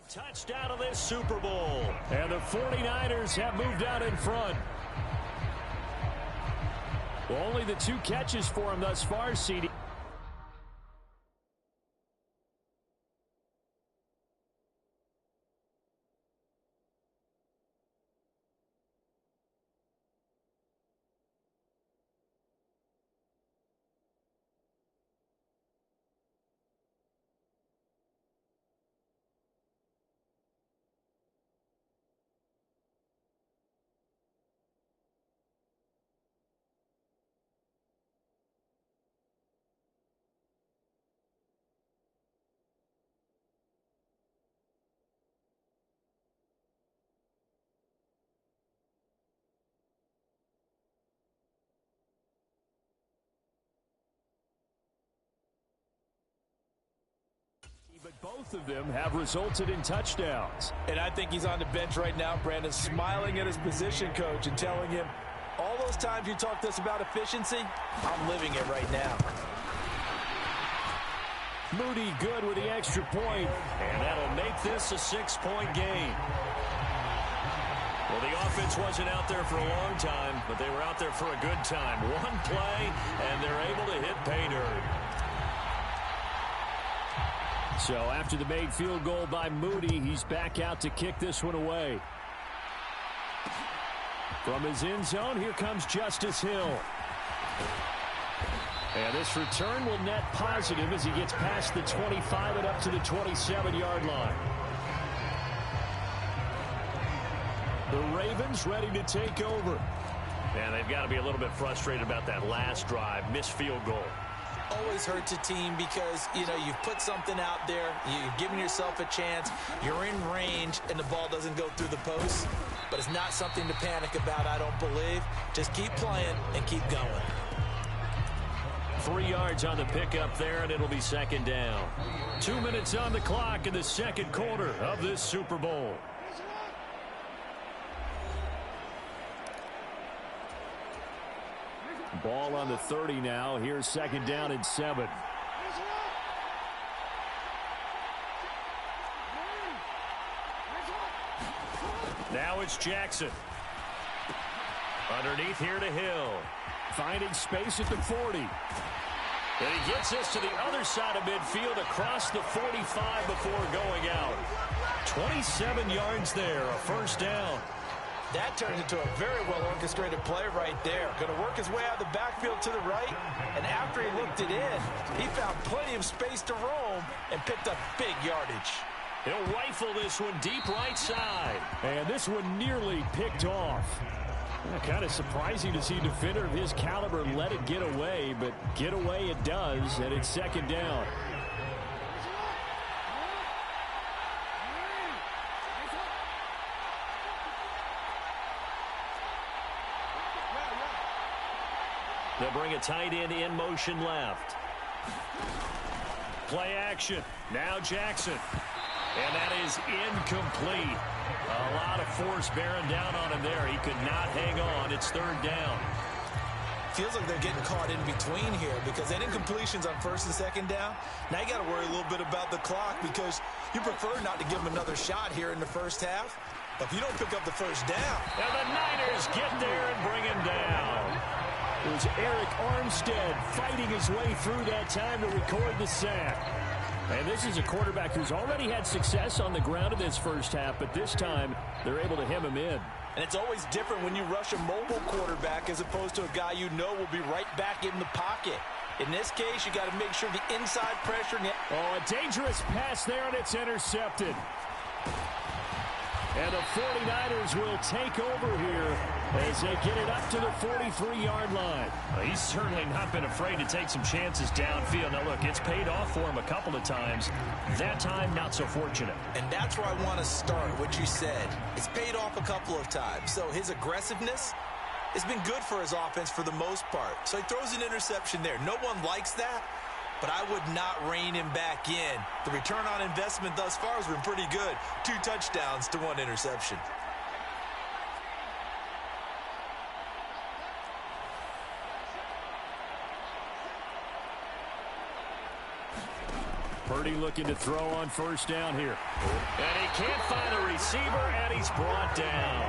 Touchdown of this Super Bowl. And the 49ers have moved out in front. Well, only the 2 catches for him thus far, CD. But both of them have resulted in touchdowns. And I think he's on the bench right now, Brandon, smiling at his position coach and telling him, all those times you talked to us about efficiency, I'm living it right now. Moody good with the extra point, and that'll make this a 6-point game. Well, the offense wasn't out there for a long time, but they were out there for a good time. One play, and they're able to hit pay dirt. So after the made field goal by Moody, he's back out to kick this one away. From his end zone, here comes Justice Hill. And this return will net positive as he gets past the 25 and up to the 27-yard line. The Ravens ready to take over. And they've got to be a little bit frustrated about that last drive, missed field goal. Always hurts a team because, you know, you've put something out there, you've given yourself a chance, you're in range, and the ball doesn't go through the post. But it's not something to panic about, I don't believe. Just keep playing and keep going. 3 yards on the pickup there, and it'll be second down. 2 minutes on the clock in the second quarter of this Super Bowl. Ball on the 30 now. Here's second down and 7. Now it's Jackson. Underneath here to Hill. Finding space at the 40. And he gets this to the other side of midfield across the 45 before going out. 27 yards there, a first down. That turned into a very well-orchestrated play right there. Going to work his way out of the backfield to the right, and after he looked it in, he found plenty of space to roam and picked up big yardage. He'll rifle this one deep right side. And this one nearly picked off. Kind of surprising to see a defender of his caliber let it get away, but get away it does, and it's second down. They'll bring a tight end in motion left. Play action. Now Jackson. And that is incomplete. A lot of force bearing down on him there. He could not hang on. It's third down. Feels like they're getting caught in between here because that incompletion's on first and second down. Now you got to worry a little bit about the clock because you prefer not to give them another shot here in the first half. But if you don't pick up the first down. And the Niners get there and bring him down. It was Eric Armstead fighting his way through that time to record the sack. And this is a quarterback who's already had success on the ground in this first half, but this time they're able to hem him in. And it's always different when you rush a mobile quarterback as opposed to a guy you know will be right back in the pocket. In this case, you got to make sure the inside pressure. Oh, a dangerous pass there, and it's intercepted. And the 49ers will take over here as they get it up to the 43-yard line. Well, he's certainly not been afraid to take some chances downfield. Now, look, it's paid off for him a couple of times. That time, not so fortunate. And that's where I want to start, what you said. It's paid off a couple of times. So his aggressiveness has been good for his offense for the most part. So he throws an interception there. No one likes that, but I would not rein him back in. The return on investment thus far has been pretty good. 2 touchdowns to 1 interception. Purdy looking to throw on first down here. And he can't find a receiver, and he's brought down.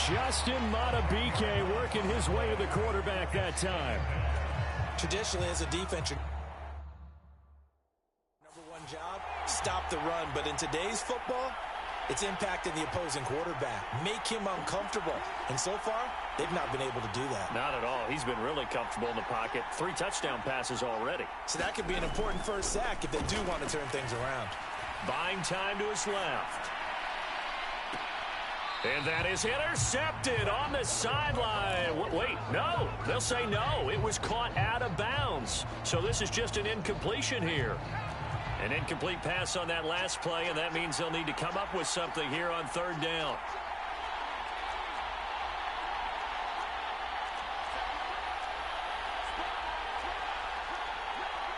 Justin Madubuike working his way to the quarterback that time. Traditionally, as a defense, your #1 job, stop the run. But in today's football, it's impacting the opposing quarterback. Make him uncomfortable. And so far, they've not been able to do that. Not at all. He's been really comfortable in the pocket. 3 touchdown passes already. So that could be an important first sack if they do want to turn things around. Buying time to his left. And that is intercepted on the sideline. Wait, no. They'll say no. It was caught out of bounds. So this is just an incompletion here. An incomplete pass on that last play, and that means they'll need to come up with something here on third down.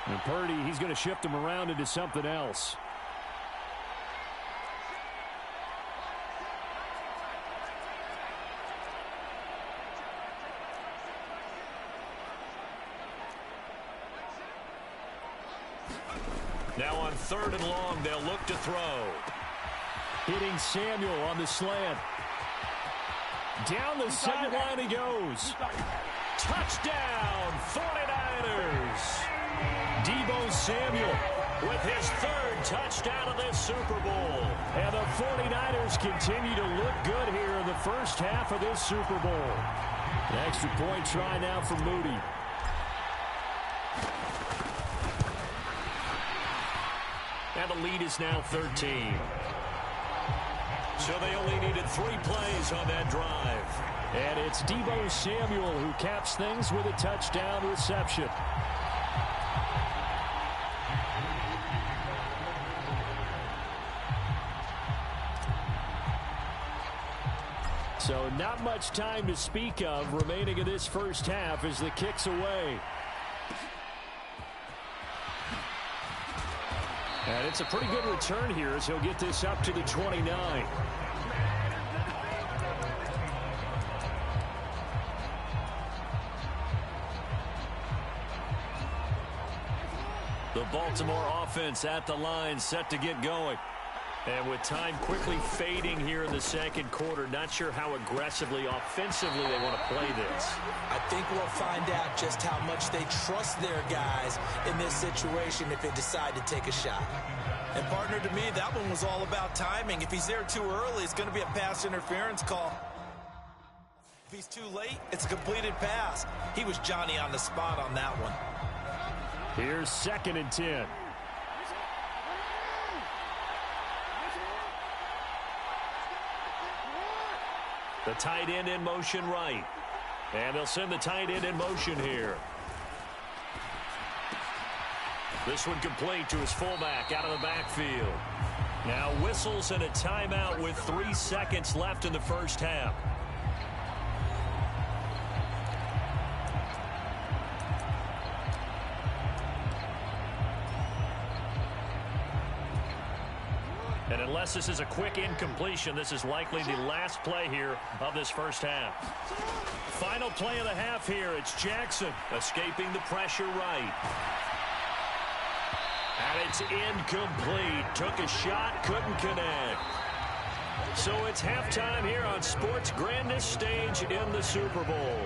And Purdy, he's going to shift him around into something else. Now on third and long, they'll look to throw. Hitting Samuel on the slant. Down the sideline he goes. Touchdown, 49ers. Deebo Samuel With his 3rd touchdown of this Super Bowl. And the 49ers continue to look good here in the first half of this Super Bowl. The extra point try now for Moody. And the lead is now 13. So they only needed 3 plays on that drive. And it's Deebo Samuel who caps things with a touchdown reception. So not much time to speak of remaining in this first half as the kick's away. And it's a pretty good return here as he'll get this up to the 29. The Baltimore offense at the line, set to get going. And with time quickly fading here in the second quarter, not sure how aggressively, offensively they want to play this. I think we'll find out just how much they trust their guys in this situation if they decide to take a shot. And, partner, to me, that one was all about timing. If he's there too early, it's going to be a pass interference call. If he's too late, it's a completed pass. He was Johnny on the spot on that one. Here's 2nd and 10. The tight end in motion right. And they'll send the tight end in motion here. This one complete to his fullback out of the backfield. Now whistles and a timeout with 3 seconds left in the first half. And unless this is a quick incompletion, this is likely the last play here of this first half. Final play of the half here. It's Jackson escaping the pressure right. And it's incomplete. Took a shot, couldn't connect. So it's halftime here on sports' grandest stage in the Super Bowl.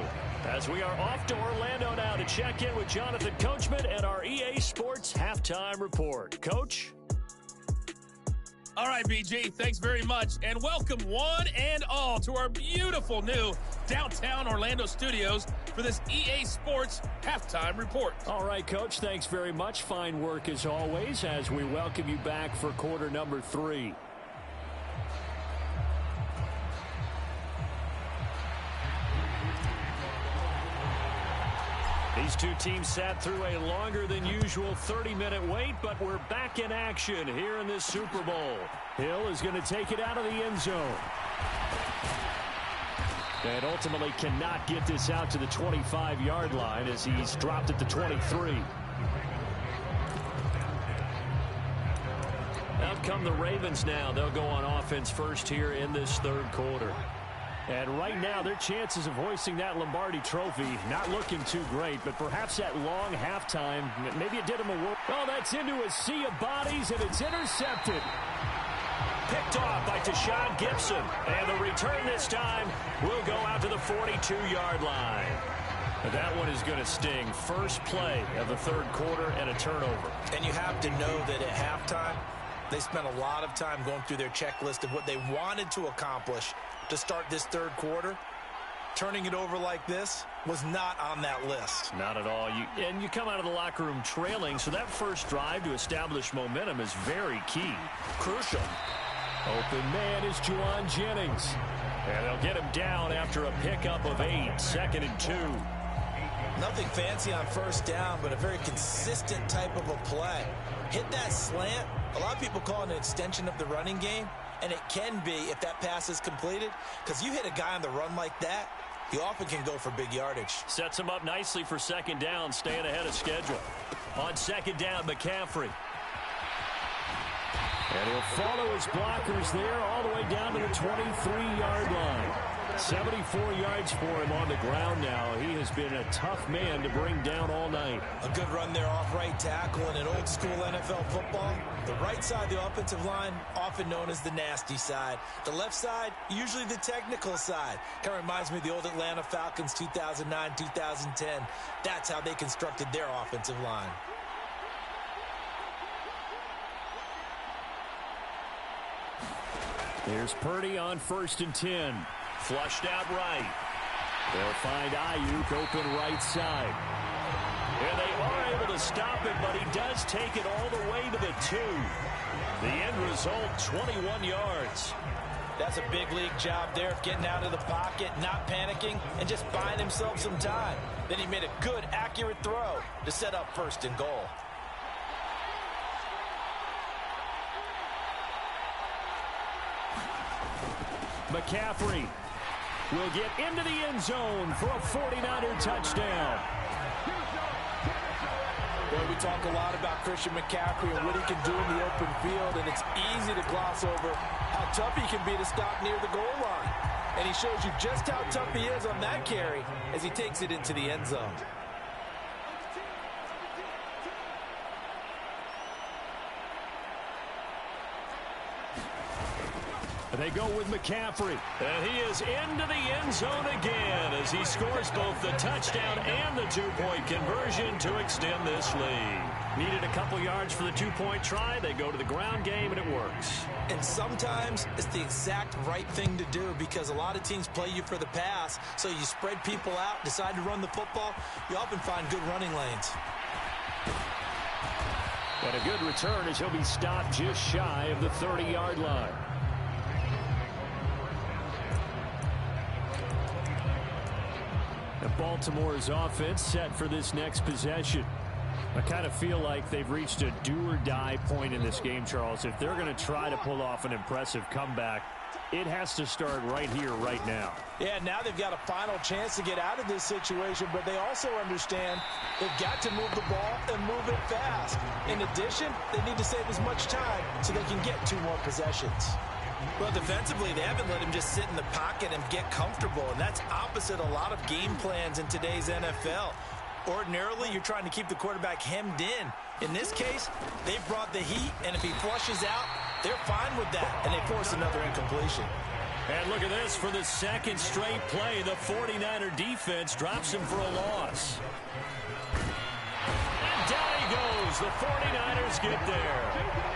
As we are off to Orlando now to check in with Jonathan Coachman and our EA Sports Halftime Report. Coach? All right, BG, thanks very much. And welcome one and all to our beautiful new downtown Orlando studios for this EA Sports Halftime Report. All right, Coach, thanks very much. Fine work as always as we welcome you back for quarter number 3. These two teams sat through a longer than usual 30-minute wait, but we're back in action here in this Super Bowl. Hill is going to take it out of the end zone. And ultimately cannot get this out to the 25-yard line as he's dropped at the 23. Out come the Ravens now. They'll go on offense first here in this third quarter. And right now, their chances of hoisting that Lombardi trophy not looking too great, but perhaps that long halftime, maybe it did them a work. Oh, that's into a sea of bodies, and it's intercepted. Picked off by Tashawn Gibson. And the return this time will go out to the 42-yard line. That one is going to sting. First play of the third quarter and a turnover. And you have to know that at halftime, they spent a lot of time going through their checklist of what they wanted to accomplish to start this third quarter. Turning it over like this was not on that list. Not at all. You come out of the locker room trailing, so that first drive to establish momentum is very key. Crucial. Open man is Juwan Jennings. And they'll get him down after a pickup of 8, 2nd and 2. Nothing fancy on first down, but a very consistent type of a play. Hit that slant. A lot of people call it an extension of the running game, and it can be if that pass is completed, because you hit a guy on the run like that, he often can go for big yardage. Sets him up nicely for second down, staying ahead of schedule. On second down, McCaffrey. And he'll follow his blockers there all the way down to the 23-yard line. 74 yards for him on the ground now. He has been a tough man to bring down all night. A good run there off right tackle in an old school NFL football. The right side of the offensive line, often known as the nasty side. The left side, usually the technical side. Kind of reminds me of the old Atlanta Falcons 2009, 2010. That's how they constructed their offensive line. Here's Purdy on 1st and 10. Flushed out right. They'll find Ayuk open right side. And they are able to stop it, but he does take it all the way to the 2. The end result, 21 yards. That's a big league job there of getting out of the pocket, not panicking, and just buying himself some time. Then he made a good, accurate throw to set up 1st and goal. McCaffrey will get into the end zone for a 49er touchdown. Boy, we talk a lot about Christian McCaffrey and what he can do in the open field, and it's easy to gloss over how tough he can be to stop near the goal line. And he shows you just how tough he is on that carry as he takes it into the end zone. They go with McCaffrey. And he is into the end zone again as he scores both the touchdown and the two-point conversion to extend this lead. Needed a couple yards for the two-point try. They go to the ground game, and it works. And sometimes it's the exact right thing to do because a lot of teams play you for the pass, so you spread people out, decide to run the football. You often find good running lanes. And a good return as he'll be stopped just shy of the 30-yard line. Baltimore's offense set for this next possession. I kind of feel like they've reached a do-or-die point in this game, Charles. If they're going to try to pull off an impressive comeback, it has to start right here, right now. Yeah, now they've got a final chance to get out of this situation, but they also understand they've got to move the ball and move it fast. In addition, they need to save as much time so they can get 2 more possessions. Well, defensively, they haven't let him just sit in the pocket and get comfortable, and that's opposite a lot of game plans in today's NFL. Ordinarily, you're trying to keep the quarterback hemmed in. In this case, they've brought the heat, and if he flushes out, they're fine with that, and they force another incompletion. And look at this. For the second straight play, the 49er defense drops him for a loss. And down he goes. The 49ers get there.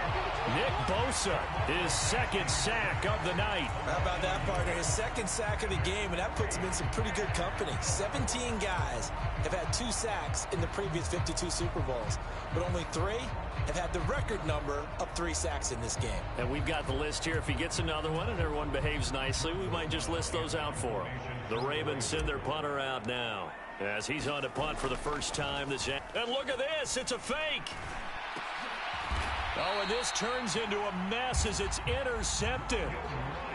Nick Bosa, his second sack of the night. How about that, partner? His second sack of the game, and that puts him in some pretty good company. 17 guys have had 2 sacks in the previous 52 Super Bowls, but only 3 have had the record number of 3 sacks in this game. And we've got the list here. If he gets another one and everyone behaves nicely, we might just list those out for him. The Ravens send their punter out now as he's on to punt for the first time this year. And look at this. It's a fake. Oh, and this turns into a mess as it's intercepted.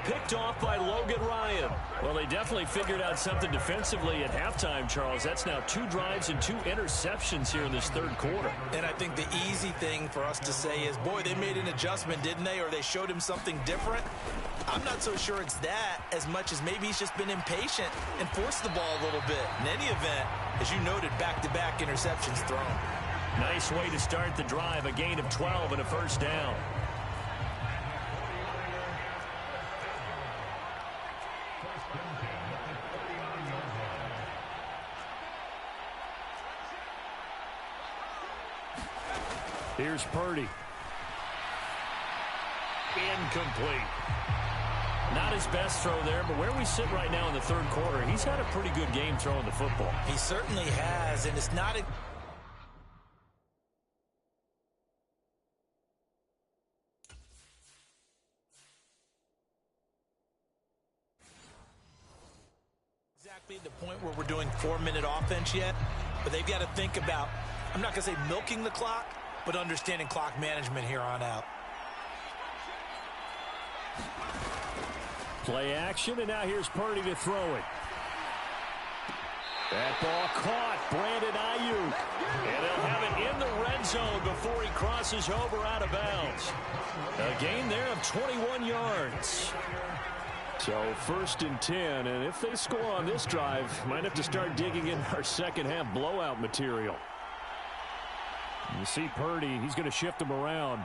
Picked off by Logan Ryan. Well, they definitely figured out something defensively at halftime, Charles. That's now 2 drives and 2 interceptions here in this third quarter. And I think the easy thing for us to say is, boy, they made an adjustment, didn't they? Or they showed him something different. I'm not so sure it's that as much as maybe he's just been impatient and forced the ball a little bit. In any event, as you noted, back-to-back interceptions thrown. Nice way to start the drive, a gain of 12 and a first down. Here's Purdy. Incomplete. Not his best throw there, but where we sit right now in the third quarter, he's had a pretty good game throwing the football. He certainly has, and it's not a... exactly the point where we're doing 4-minute offense yet, but they've got to think about, I'm not going to say milking the clock, but understanding clock management here on out. Play action, and now here's Purdy to throw it. That ball caught. Brandon Ayuk. And they'll have it in the red zone before he crosses over out of bounds. A gain there of 21 yards. So 1st and 10, and if they score on this drive, might have to start digging in our second half blowout material. You see Purdy, he's going to shift him around.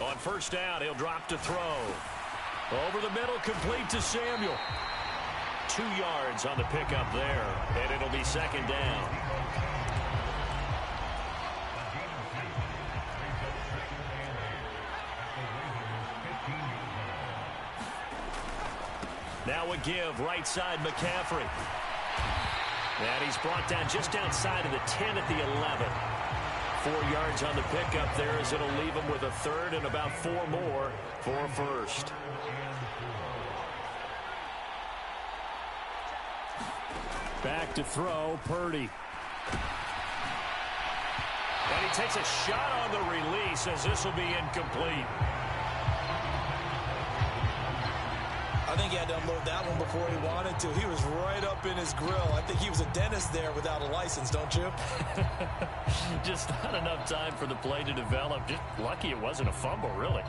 On first down, he'll drop to throw. Over the middle, complete to Samuel. 2 yards on the pickup there, and it'll be second down. Now a give, right side McCaffrey. And he's brought down just outside of the 10 at the 11. 4 yards on the pickup there as it'll leave him with a third and about 4 more for a first. Back to throw, Purdy. And he takes a shot on the release as this will be incomplete. I think he had to unload that one before he wanted to. He was right up in his grill. I think he was a dentist there without a license, don't you? Just not enough time for the play to develop. Just lucky it wasn't a fumble, really.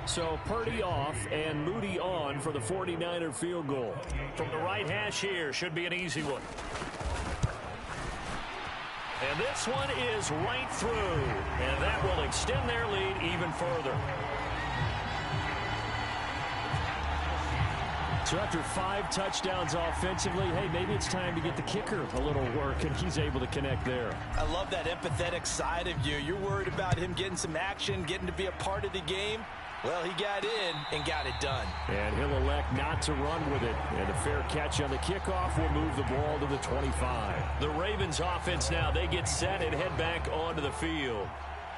So Purdy off and Moody on for the 49er field goal. From the right hash here, should be an easy one. And this one is right through. And that will extend their lead even further. So after 5 touchdowns offensively, hey, maybe it's time to get the kicker a little work, and he's able to connect there. I love that empathetic side of you. You're worried about him getting some action, getting to be a part of the game. Well, he got in and got it done. And he'll elect not to run with it. And a fair catch on the kickoff will move the ball to the 25. The Ravens offense now, they get set and head back onto the field.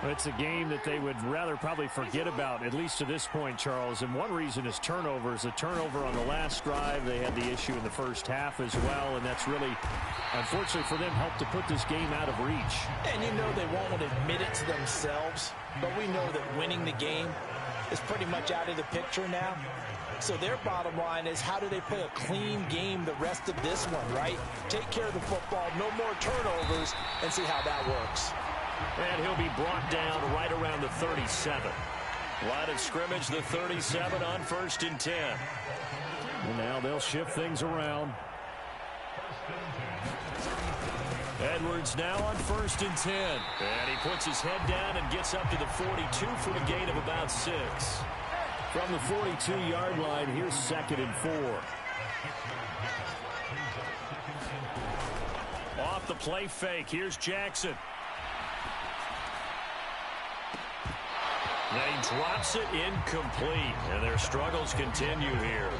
Well, it's a game that they would rather probably forget about, at least to this point, Charles. And one reason is turnovers. A turnover on the last drive. They had the issue in the first half as well. And that's really, unfortunately for them, helped to put this game out of reach. And you know they won't admit it to themselves. But we know that winning the game is pretty much out of the picture now. So their bottom line is, how do they play a clean game the rest of this one, right? Take care of the football, no more turnovers, and see how that works. And he'll be brought down right around the 37. Line of scrimmage, the 37 on 1st and 10. And now they'll shift things around. Edwards now on 1st and 10. And he puts his head down and gets up to the 42 for a gain of about 6. From the 42-yard line, here's 2nd and 4. Off the play fake, here's Jackson. Then he drops it incomplete, and their struggles continue here.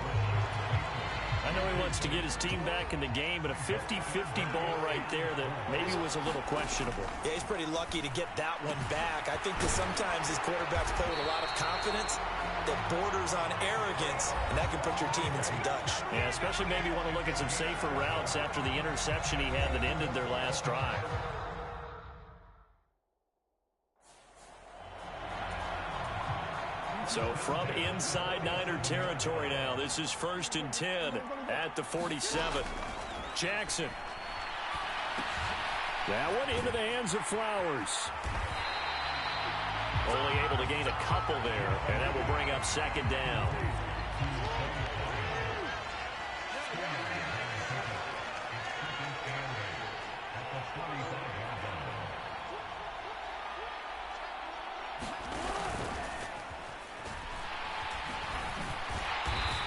I know he wants to get his team back in the game, but a 50-50 ball right there that maybe was a little questionable. Yeah, he's pretty lucky to get that one back. I think that sometimes his quarterbacks play with a lot of confidence that borders on arrogance, and that can put your team in some Dutch. Yeah, especially maybe want to look at some safer routes after the interception he had that ended their last drive. So from inside Niner territory now, this is 1st and 10 at the 47. Jackson. That one into the hands of Flowers. Only able to gain a couple there, and that will bring up 2nd down.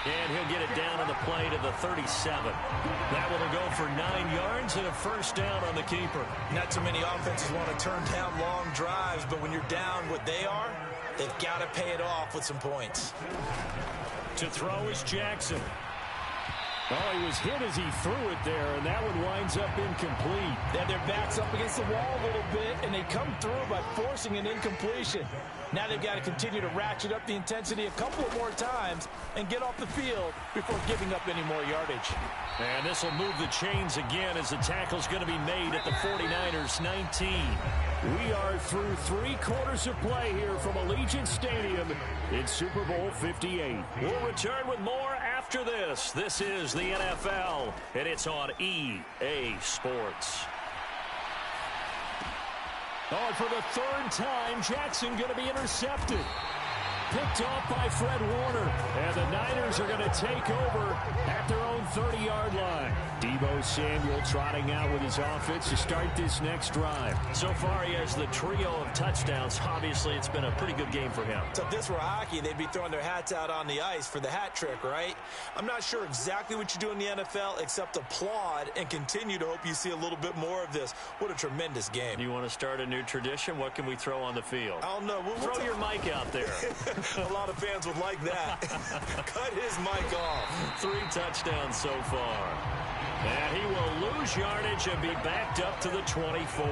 And he'll get it down on the play to the 37. That one will go for 9 yards and a 1st down on the keeper. Not too many offenses want to turn down long drives, but when you're down what they are, they've got to pay it off with some points. To throw is Jackson. Oh, he was hit as he threw it there, and that one winds up incomplete. They have their backs up against the wall a little bit, and they come through by forcing an incompletion. Now they've got to continue to ratchet up the intensity a couple of more times and get off the field before giving up any more yardage. And this will move the chains again as the tackle's going to be made at the 49ers 19. We are through 3 quarters of play here from Allegiant Stadium in Super Bowl 58. We'll return with more after this. This is the NFL, and it's on EA Sports. Oh, and for the 3rd time, Jackson going to be intercepted. Picked off by Fred Warner. And the Niners are going to take over at their own 30-yard line. Deebo Samuel trotting out with his offense to start this next drive. So far, he has the trio of touchdowns. Obviously, it's been a pretty good game for him. So if this were hockey, they'd be throwing their hats out on the ice for the hat trick, right? I'm not sure exactly what you do in the NFL except applaud and continue to hope you see a little bit more of this. What a tremendous game. You want to start a new tradition? What can we throw on the field? I don't know. We'll throw your mic out there. A lot of fans would like that. Cut his mic off. 3 touchdowns so far. And he will lose yardage and be backed up to the 24.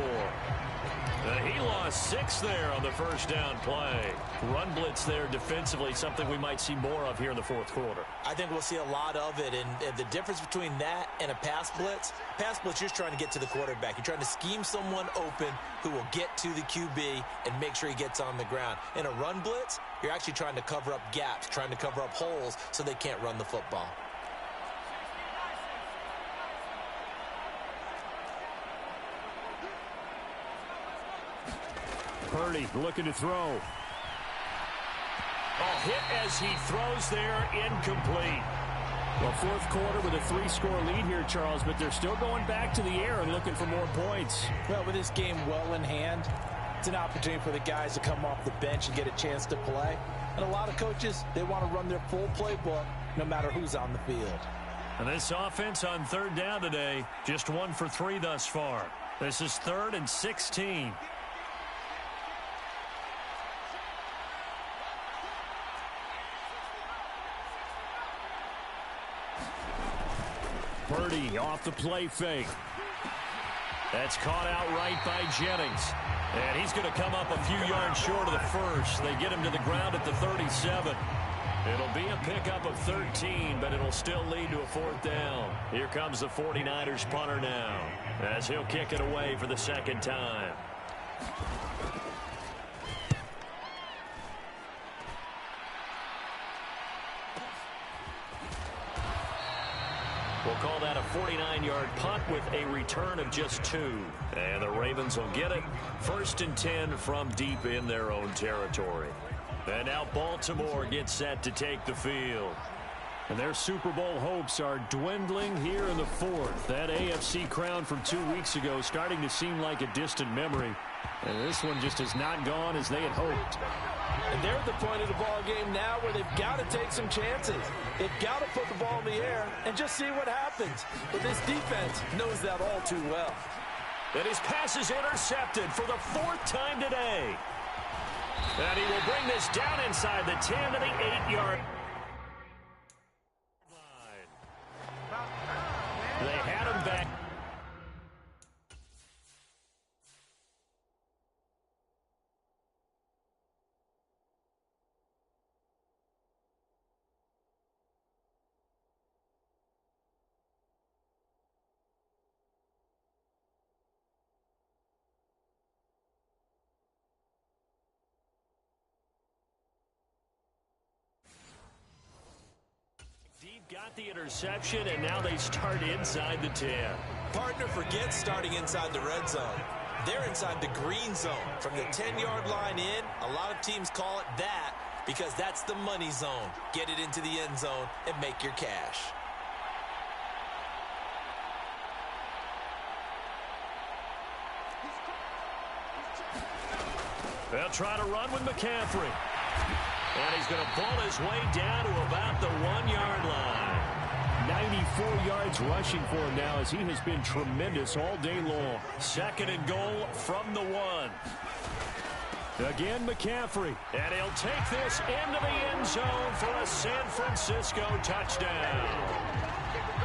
He lost 6 there on the 1st down play. Run blitz there defensively, something we might see more of here in the 4th quarter. I think we'll see a lot of it, and the difference between that and a pass blitz, you're just trying to get to the quarterback. You're trying to scheme someone open who will get to the QB and make sure he gets on the ground. In a run blitz, you're actually trying to cover up gaps, trying to cover up holes so they can't run the football. Purdy looking to throw. Oh, hit as he throws there, incomplete. Well, 4th quarter with a 3-score lead here, Charles, but they're still going back to the air and looking for more points. Well, with this game well in hand, it's an opportunity for the guys to come off the bench and get a chance to play. And a lot of coaches, they want to run their full playbook no matter who's on the field. And this offense on 3rd down today, just 1 for 3 thus far. This is 3rd and 16. Purdy off the play fake. That's caught out right by Jennings. And he's going to come up a few yards short of the 1st. They get him to the ground at the 37. It'll be a pickup of 13, but it'll still lead to a 4th down. Here comes the 49ers punter now, as he'll kick it away for the 2nd time. We'll call that a 49-yard punt with a return of just 2. And the Ravens will get it. 1st and 10 from deep in their own territory. And now Baltimore gets set to take the field. And their Super Bowl hopes are dwindling here in the 4th. That AFC crown from 2 weeks ago starting to seem like a distant memory. And this one just has not gone as they had hoped. And they're at the point of the ball game now where they've got to take some chances. They've got to put the ball in the air and just see what happens. But this defense knows that all too well. And his pass is intercepted for the 4th time today. And he will bring this down inside the 10 to the 8-yard line. They had him back. Got the interception, and now they start inside the 10. Partner forgets starting inside the red zone. They're inside the green zone. From the 10-yard line in, a lot of teams call it that because that's the money zone. Get it into the end zone and make your cash. They'll try to run with McCaffrey. And he's going to pull his way down to about the 1-yard line. 94 yards rushing for him now as he has been tremendous all day long. 2nd and goal from the 1. Again, McCaffrey. And he'll take this into the end zone for a San Francisco touchdown.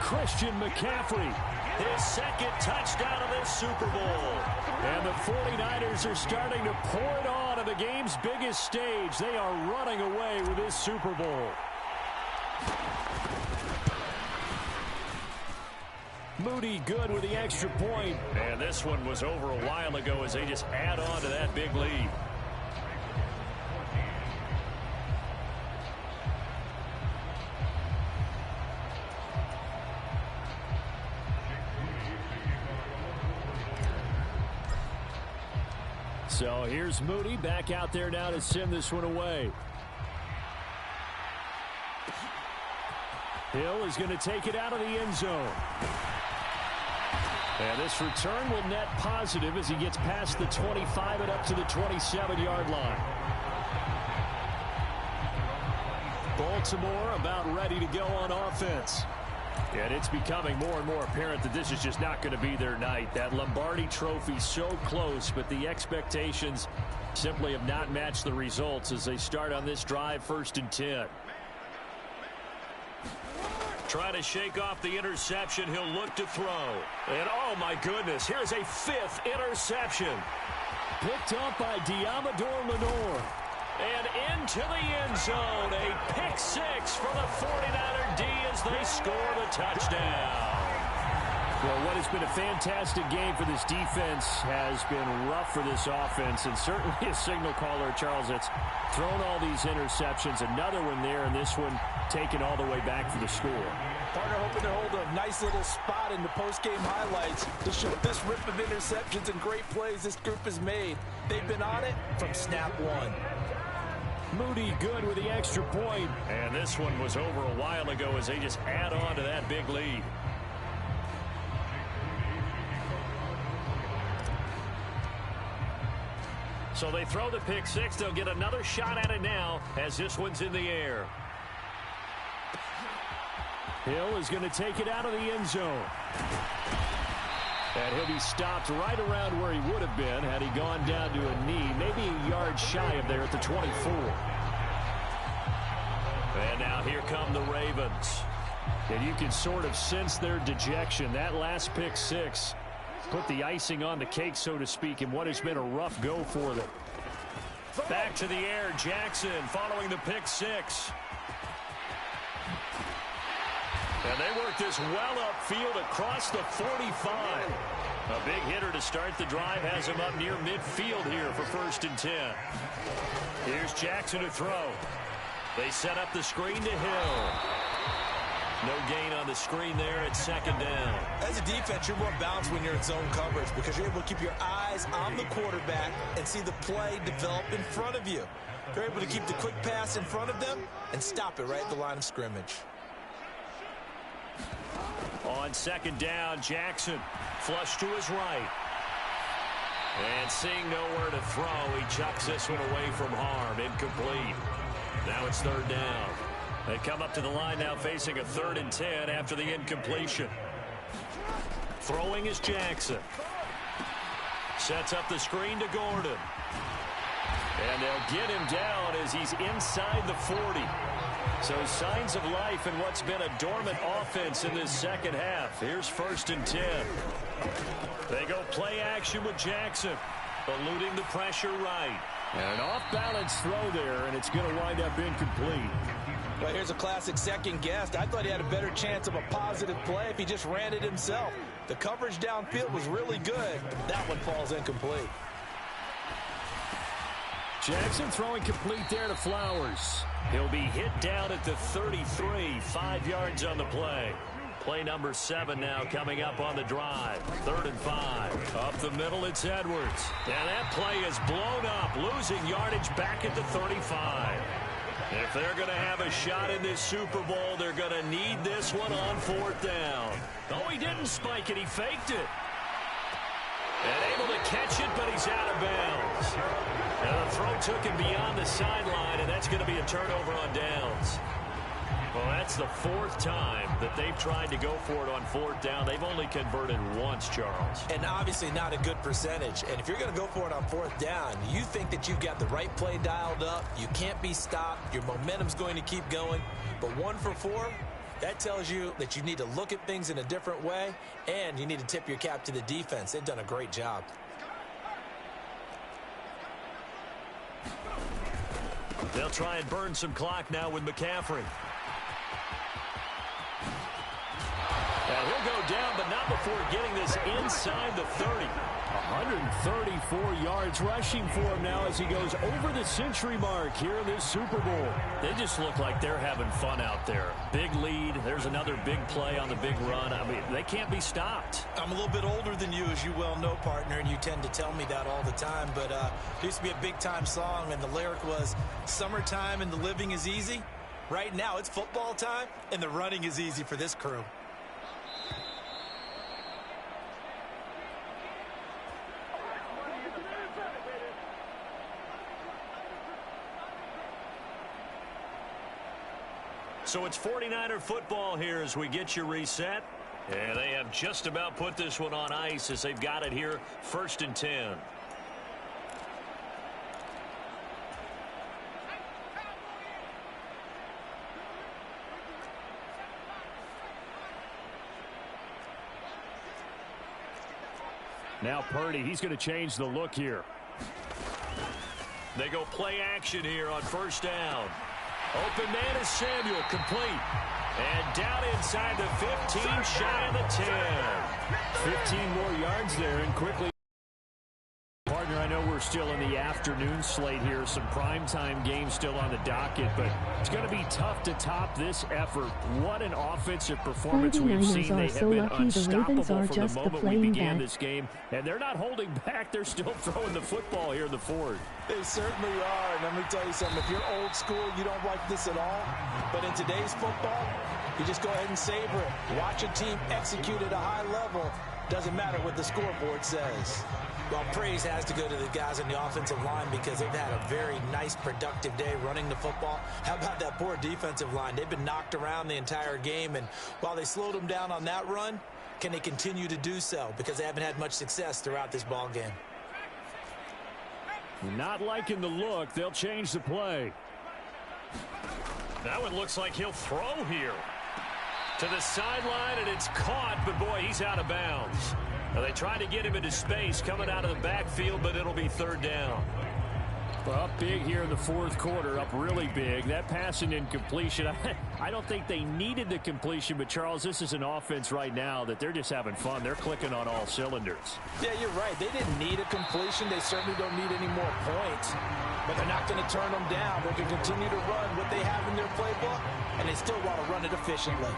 Christian McCaffrey. His 2nd touchdown of this Super Bowl. And the 49ers are starting to pour it on the game's biggest stage. They are running away with this Super Bowl. Moody good with the extra point. And this one was over a while ago as they just add on to that big lead. So here's Moody back out there now to send this one away. Hill is going to take it out of the end zone. And this return will net positive as he gets past the 25 and up to the 27-yard line. Baltimore about ready to go on offense. And it's becoming more and more apparent that this is just not going to be their night. That Lombardi trophy so close, but the expectations simply have not matched the results as they start on this drive 1st and 10. Trying to shake off the interception. He'll look to throw. And oh my goodness, here's a 5th interception. Picked up by Diamador Lenore. And into the end zone, a pick 6 for the 49er D as they score the touchdown. Well, what has been a fantastic game for this defense has been rough for this offense, and certainly a signal caller, Charles, that's thrown all these interceptions. Another one there, and this one taken all the way back for the score. Partner hoping to hold a nice little spot in the post-game highlights to show this rip of interceptions and great plays this group has made. They've been on it from snap 1. Moody good with the extra point. And this one was over a while ago as they just add on to that big lead. So they throw the pick 6. They'll get another shot at it now as this one's in the air. Hill is going to take it out of the end zone. And he'll be stopped right around where he would have been had he gone down to a knee, maybe a yard shy of there at the 24. And now here come the Ravens. And you can sort of sense their dejection. That last pick 6 put the icing on the cake, so to speak, in what has been a rough go for them. Back to the air, Jackson following the pick 6. And they work this well upfield across the 45. A big hitter to start the drive has him up near midfield here for 1st and 10. Here's Jackson to throw. They set up the screen to Hill. No gain on the screen there at 2nd down. As a defense, you're more balanced when you're in zone coverage because you're able to keep your eyes on the quarterback and see the play develop in front of you. You're able to keep the quick pass in front of them and stop it right at the line of scrimmage. On 2nd down, Jackson flush to his right. And seeing nowhere to throw, he chucks this one away from harm. Incomplete. Now it's 3rd down. They come up to the line now facing a 3rd and 10 after the incompletion. Throwing is Jackson. Sets up the screen to Gordon. And they'll get him down as he's inside the 40. So signs of life in what's been a dormant offense in this second half. Here's 1st and 10. They go play action with Jackson, eluding the pressure right. And an off-balance throw there, and it's going to wind up incomplete. Well, here's a classic second guess. I thought he had a better chance of a positive play if he just ran it himself. The coverage downfield was really good. That one falls incomplete. Jackson throwing complete there to Flowers. He'll be hit down at the 33, 5 yards on the play. Play number 7 now coming up on the drive. 3rd and 5. Up the middle, it's Edwards. And that play is blown up, losing yardage back at the 35. If they're going to have a shot in this Super Bowl, they're going to need this one on 4th down. Oh, he didn't spike it. He faked it. And able to catch it, but he's out of bounds. And the throw took him beyond the sideline, and that's going to be a turnover on downs. Well, that's the 4th time that they've tried to go for it on 4th down. They've only converted once, Charles. And obviously not a good percentage. And if you're going to go for it on 4th down, you think that you've got the right play dialed up. You can't be stopped. Your momentum's going to keep going. But 1 for 4, that tells you that you need to look at things in a different way, and you need to tip your cap to the defense. They've done a great job. They'll try and burn some clock now with McCaffrey. And he'll go down, but not before getting this inside the 30. 134 yards rushing for him now as he goes over the century mark here in this Super Bowl. They just look like they're having fun out there. Big lead. There's another big play on the big run. I mean, they can't be stopped. I'm a little bit older than you, as you well know, partner, and you tend to tell me that all the time. But there used to be a big-time song, and the lyric was, "Summertime and the living is easy." Right now, it's football time, and the running is easy for this crew. So it's 49er football here as we get you reset. And they have just about put this one on ice as they've got it here, 1st and 10. Now Purdy, he's going to change the look here. They go play action here on 1st down. Open man is Samuel, complete. And down inside the 15, shy of the 10. 15 more yards there, and quickly. Partner, I know we're still in the afternoon slate here. Some primetime games still on the docket, but it's going to be tough to top this effort. What an offensive performance we've seen. They have been unstoppable from the moment we began this game, and they're not holding back. They're still throwing the football here in the 4th. They certainly are. And let me tell you something. If you're old school, you don't like this at all. But in today's football, you just go ahead and savor it. Watch a team execute at a high level. Doesn't matter what the scoreboard says. Well, praise has to go to the guys on the offensive line because they've had a very nice, productive day running the football. How about that poor defensive line? They've been knocked around the entire game, and while they slowed them down on that run, can they continue to do so? Because they haven't had much success throughout this ball game. Not liking the look. They'll change the play. That one looks like he'll throw here. To the sideline, and it's caught, but boy, he's out of bounds. Now, they tried to get him into space coming out of the backfield, but it'll be 3rd down. Well, up big here in the 4th quarter, up really big. That passing incompletion, I don't think they needed the completion, but Charles, this is an offense right now that they're just having fun. They're clicking on all cylinders. Yeah, you're right. They didn't need a completion. They certainly don't need any more points, but they're not going to turn them down. They can continue to run what they have in their playbook, and they still want to run it efficiently.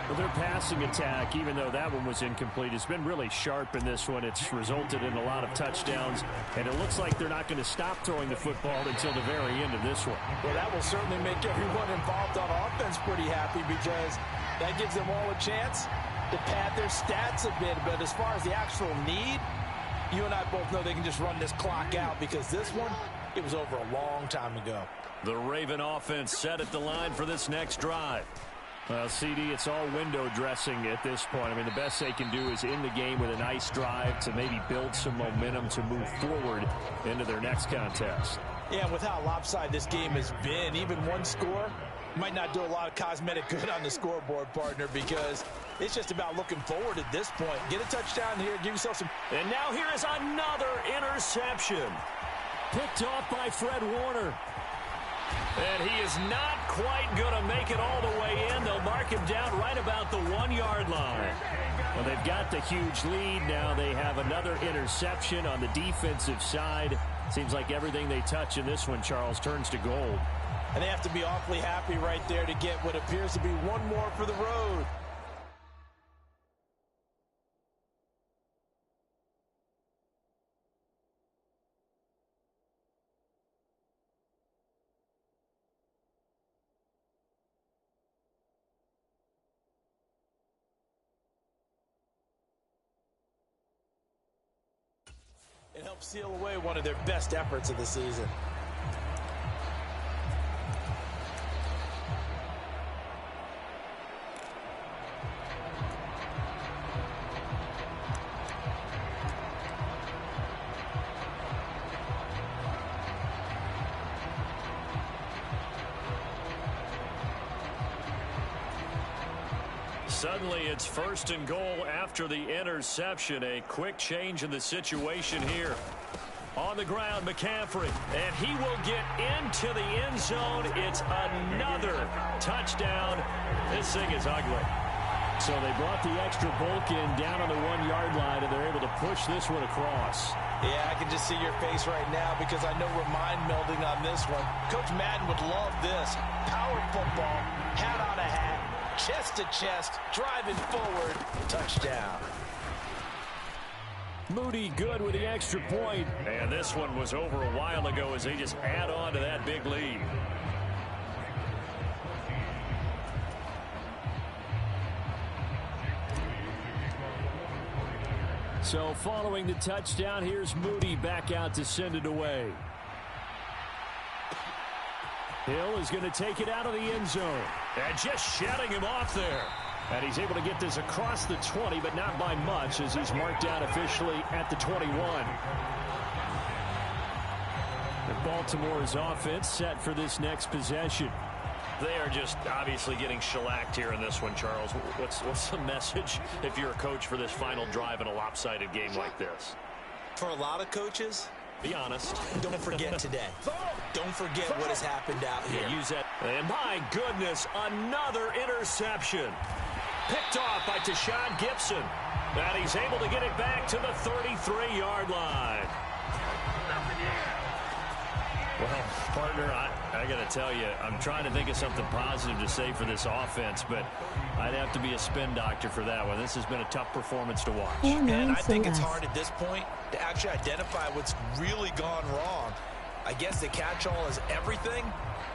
Well, their passing attack, even though that one was incomplete, has been really sharp in this one. It's resulted in a lot of touchdowns, and it looks like they're not going to stop throwing the football until the very end of this one. Well, that will certainly make everyone involved on offense pretty happy because that gives them all a chance to pad their stats a bit. But as far as the actual need, you and I both know they can just run this clock out because this one, it was over a long time ago. The Raven offense set at the line for this next drive. Well, CD, it's all window dressing at this point. I mean, the best they can do is in the game with a nice drive to maybe build some momentum to move forward into their next contest. Yeah, and with how lopsided this game has been, even one score might not do a lot of cosmetic good on the scoreboard, partner, because it's just about looking forward at this point. Get a touchdown here, give yourself some... And now here is another interception. Picked off by Fred Warner. And he is not quite going to make it all the way in. They'll mark him down right about the 1-yard line. Well, they've got the huge lead. Now they have another interception on the defensive side. Seems like everything they touch in this one, Charles, turns to gold. And they have to be awfully happy right there to get what appears to be one more for the road. It helps seal away one of their best efforts of the season. Suddenly it's 1st and goal after the interception. A quick change in the situation here. On the ground, McCaffrey, and he will get into the end zone. It's another touchdown. This thing is ugly. So they brought the extra bulk in down on the 1-yard line, and they're able to push this one across. Yeah, I can just see your face right now because I know we're mind melding on this one. Coach Madden would love this. Power football, hat on a hat, chest to chest, driving forward, touchdown. Moody good with the extra point. And this one was over a while ago as they just add on to that big lead. So following the touchdown, here's Moody back out to send it away. Hill is going to take it out of the end zone. And just shutting him off there. And he's able to get this across the 20, but not by much as he's marked down officially at the 21. And Baltimore's offense set for this next possession. They are just obviously getting shellacked here in this one, Charles. What's the message if you're a coach for this final drive in a lopsided game like this? For a lot of coaches, be honest. don't forget today. Don't forget what has happened out here. Yeah, use that. And my goodness, another interception. Picked off by Tashawn Gibson. And he's able to get it back to the 33-yard line. Well, partner, I got to tell you, I'm trying to think of something positive to say for this offense, but I'd have to be a spin doctor for that one. This has been a tough performance to watch. And I think it's hard at this point to actually identify what's really gone wrong. I guess the catch-all is everything.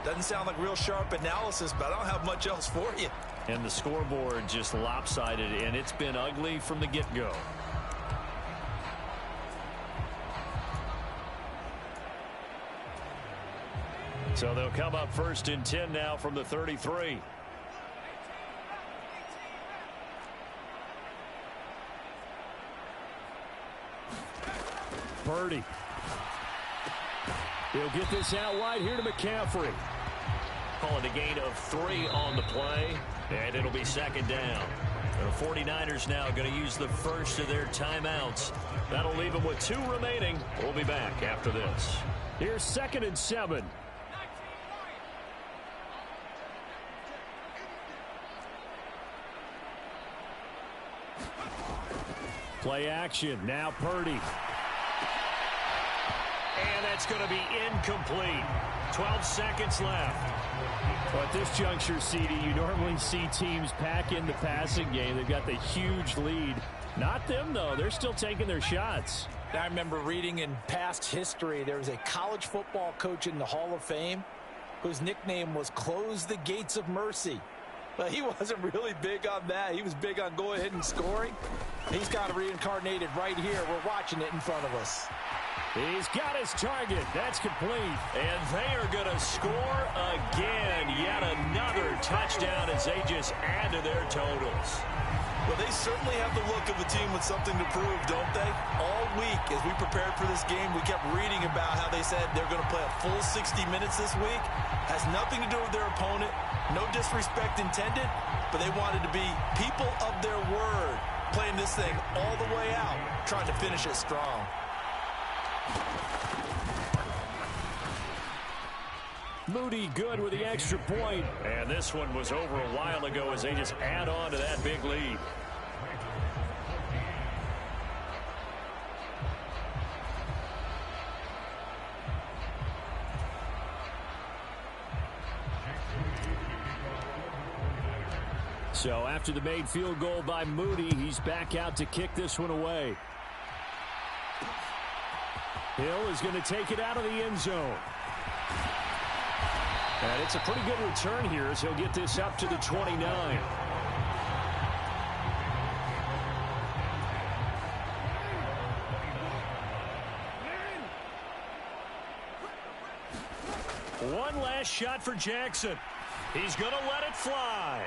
Doesn't sound like real sharp analysis, but I don't have much else for you. And the scoreboard just lopsided, and it's been ugly from the get-go. So they'll come up 1st and 10 now from the 33. Purdy. He'll get this out wide here to McCaffrey. Calling a gain of 3 on the play, and it'll be 2nd down. The 49ers now going to use the first of their timeouts. That'll leave them with 2 remaining. We'll be back after this. Here's 2nd and 7. Play action. Now Purdy. And that's going to be incomplete. 12 seconds left. Well, at this juncture, CD, you normally see teams pack in the passing game. They've got the huge lead. Not them, though. They're still taking their shots. I remember reading in past history, there was a college football coach in the Hall of Fame whose nickname was Close the Gates of Mercy. But he wasn't really big on that. He was big on go ahead and scoring. He's got it reincarnated right here. We're watching it in front of us. He's got his target. That's complete. And they are going to score again. Yet another touchdown as they just add to their totals. Well, they certainly have the look of a team with something to prove, don't they? All week, as we prepared for this game, we kept reading about how they said they're going to play a full 60 minutes this week. Has nothing to do with their opponent. No disrespect intended, but they wanted to be people of their word, playing this thing all the way out, trying to finish it strong. Moody good with the extra point. And this one was over a while ago as they just add on to that big lead. So after the made field goal by Moody, he's back out to kick this one away. Hill is going to take it out of the end zone. And it's a pretty good return here as he'll get this up to the 29. One last shot for Jackson. He's going to let it fly.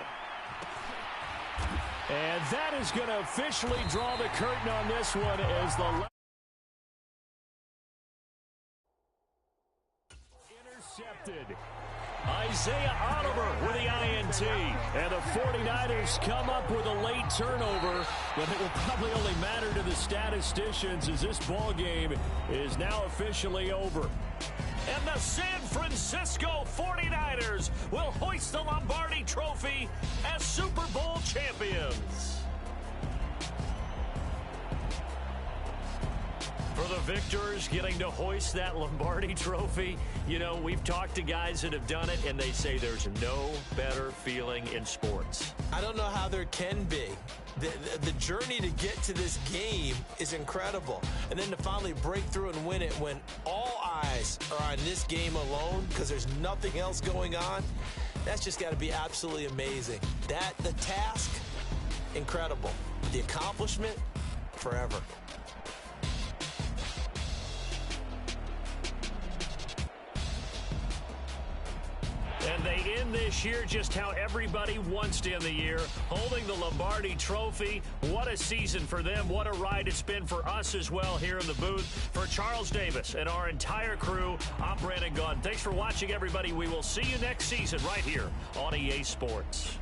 And that is going to officially draw the curtain on this one as the intercepted. Isaiah Oliver with the INT. And the 49ers come up with a late turnover, but it will probably only matter to the statisticians as this ball game is now officially over. And the San Francisco 49ers will hoist the Lombardi Trophy as Super Bowl champions. For the victors getting to hoist that Lombardi Trophy, you know, we've talked to guys that have done it, and they say there's no better feeling in sports. I don't know how there can be. The journey to get to this game is incredible. And then to finally break through and win it when all eyes are on this game alone because there's nothing else going on, that's just got to be absolutely amazing. The task, incredible. The accomplishment, forever. And they end this year just how everybody wants to end the year, holding the Lombardi Trophy. What a season for them. What a ride it's been for us as well here in the booth. For Charles Davis and our entire crew, I'm Brandon Gaudin. Thanks for watching, everybody. We will see you next season right here on EA Sports.